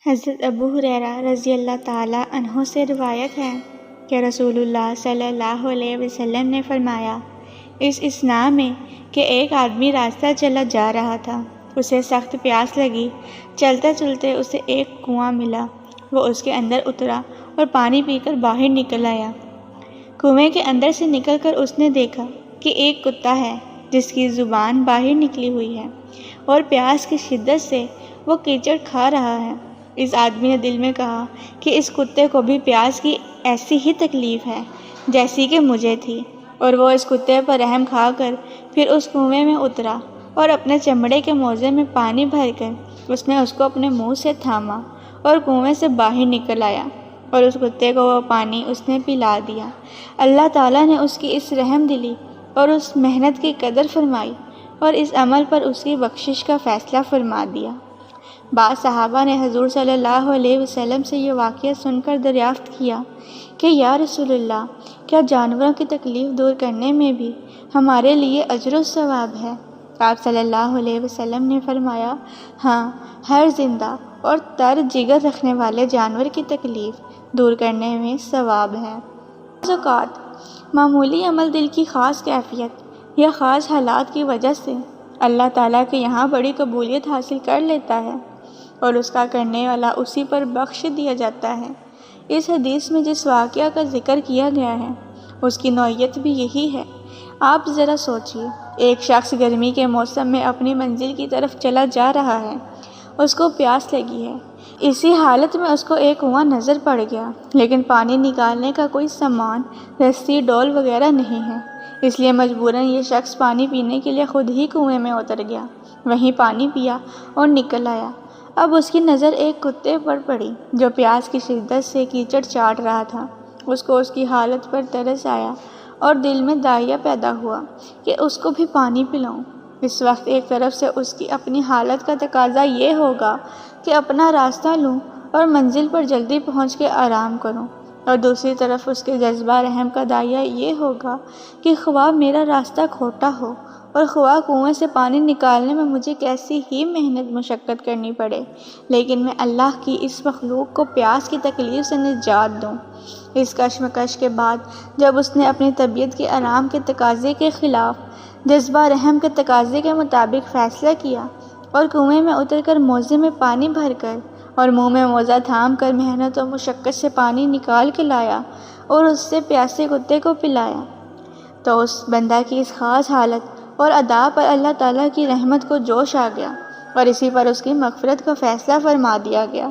حضرت ابو ہریرہ رضی اللہ تعالیٰ عنہ سے روایت ہے کہ رسول اللہ صلی اللہ علیہ وسلم نے فرمایا، اس اسنا میں کہ ایک آدمی راستہ چلا جا رہا تھا، اسے سخت پیاس لگی، چلتے چلتے اسے ایک کنواں ملا، وہ اس کے اندر اترا اور پانی پی کر باہر نکل آیا۔ کنویں کے اندر سے نکل کر اس نے دیکھا کہ ایک کتا ہے جس کی زبان باہر نکلی ہوئی ہے اور پیاس کی شدت سے وہ کیچڑ کھا رہا ہے۔ اس آدمی نے دل میں کہا کہ اس کتے کو بھی پیاس کی ایسی ہی تکلیف ہے جیسی کہ مجھے تھی، اور وہ اس کتے پر رحم کھا کر پھر اس کنویں میں اترا اور اپنے چمڑے کے موزے میں پانی بھر کر اس نے اس کو اپنے منہ سے تھاما اور کنویں سے باہر نکل آیا، اور اس کتے کو وہ پانی اس نے پلا دیا۔ اللہ تعالیٰ نے اس کی اس رحم دلی اور اس محنت کی قدر فرمائی اور اس عمل پر اس کی بخشش کا فیصلہ فرما دیا۔ بعض صحابہ نے حضور صلی اللہ علیہ وسلم سے یہ واقعہ سن کر دریافت کیا کہ یا رسول اللہ، کیا جانوروں کی تکلیف دور کرنے میں بھی ہمارے لیے اجر و ثواب ہے؟ آپ صلی اللہ علیہ وسلم نے فرمایا، ہاں، ہر زندہ اور تر جگر رکھنے والے جانور کی تکلیف دور کرنے میں ثواب ہے۔ بعض اوقات معمولی عمل دل کی خاص کیفیت یا خاص حالات کی وجہ سے اللہ تعالیٰ کے یہاں بڑی قبولیت حاصل کر لیتا ہے اور اس کا کرنے والا اسی پر بخش دیا جاتا ہے۔ اس حدیث میں جس واقعہ کا ذکر کیا گیا ہے اس کی نوعیت بھی یہی ہے۔ آپ ذرا سوچئے، ایک شخص گرمی کے موسم میں اپنی منزل کی طرف چلا جا رہا ہے، اس کو پیاس لگی ہے، اسی حالت میں اس کو ایک کنواں نظر پڑ گیا، لیکن پانی نکالنے کا کوئی سامان، رسی، ڈول وغیرہ نہیں ہے، اس لیے مجبوراً یہ شخص پانی پینے کے لیے خود ہی کنویں میں اتر گیا، وہیں پانی پیا اور نکل آیا۔ اب اس کی نظر ایک کتے پر پڑی جو پیاس کی شدت سے کیچڑ چاٹ رہا تھا۔ اس کو اس کی حالت پر ترس آیا اور دل میں داعیہ پیدا ہوا کہ اس کو بھی پانی پلاؤں۔ اس وقت ایک طرف سے اس کی اپنی حالت کا تقاضا یہ ہوگا کہ اپنا راستہ لوں اور منزل پر جلدی پہنچ کے آرام کروں، اور دوسری طرف اس کے جذبہ رحم کا داعیہ یہ ہوگا کہ خواہ میرا راستہ کھوٹا ہو اور خواہ کنویں سے پانی نکالنے میں مجھے کیسی ہی محنت مشقت کرنی پڑے، لیکن میں اللہ کی اس مخلوق کو پیاس کی تکلیف سے نجات دوں۔ اس کشمکش کے بعد جب اس نے اپنی طبیعت کے آرام کے تقاضے کے خلاف جذبہ رحم کے تقاضے کے مطابق فیصلہ کیا اور کنویں میں اتر کر موزے میں پانی بھر کر اور منہ میں موزہ تھام کر محنت و مشقت سے پانی نکال کے لایا اور اس سے پیاسے کتے کو پلایا، تو اس بندہ کی اس خاص حالت اور ادا پر اللہ تعالیٰ کی رحمت کو جوش آ گیا اور اسی پر اس کی مغفرت کا فیصلہ فرما دیا گیا۔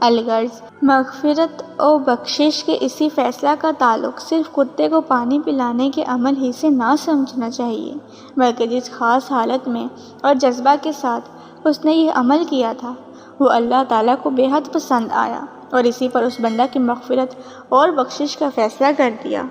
الغرض، مغفرت و بخشش کے اسی فیصلہ کا تعلق صرف کتے کو پانی پلانے کے عمل ہی سے نہ سمجھنا چاہیے، بلکہ جس خاص حالت میں اور جذبہ کے ساتھ اس نے یہ عمل کیا تھا وہ اللہ تعالیٰ کو بے حد پسند آیا اور اسی پر اس بندہ کی مغفرت اور بخشش کا فیصلہ کر دیا۔